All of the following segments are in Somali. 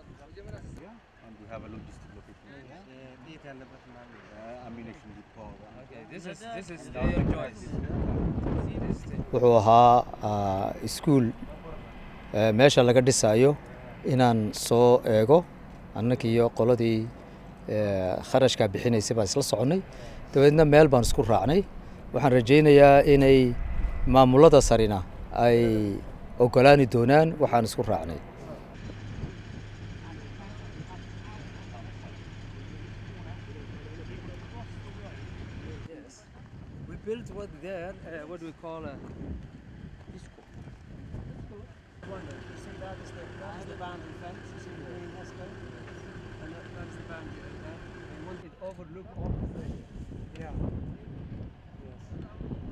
And we have a logistic location. Ammunition depot. Okay, this is their choice. wuxuu ahaa iskuul meesha laga dhisayo inaan soo eego annagiyo qoladii kharashka bixinaysay baan isla soconay dabeedna meel baan isku raacnay waxaan rajaynayaa inay maamulada sarina ay ogolaani doonaan waxaan isku raacnay Built what there, what do we call a disco. You see that is the boundary fence, you see the green escrow? And that's the boundary right there. They want it overlook all the thing. Yeah.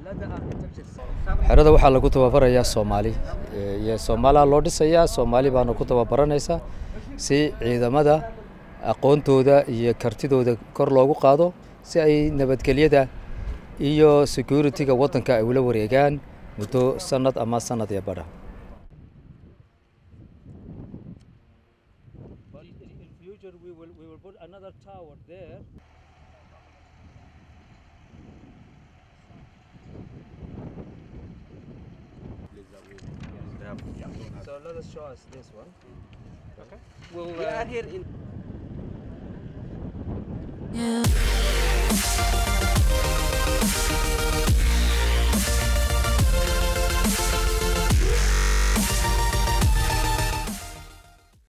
Let the architecture say. xerada waxaa lagu tababarayaa Soomaali iyo Soomaaliya loo dhisayaa Soomaali baana ku tababaranaysa si ciidamada aqoontooda iyo kartidooda kor loogu qaado si ay nabadgelyada iyo security-ga wadanka ay ula wareegaan muddo sanad ama sanad iyo badha. But in future we will put another tower there. So let us show us this one. Okay. We'll We are here in Yeah.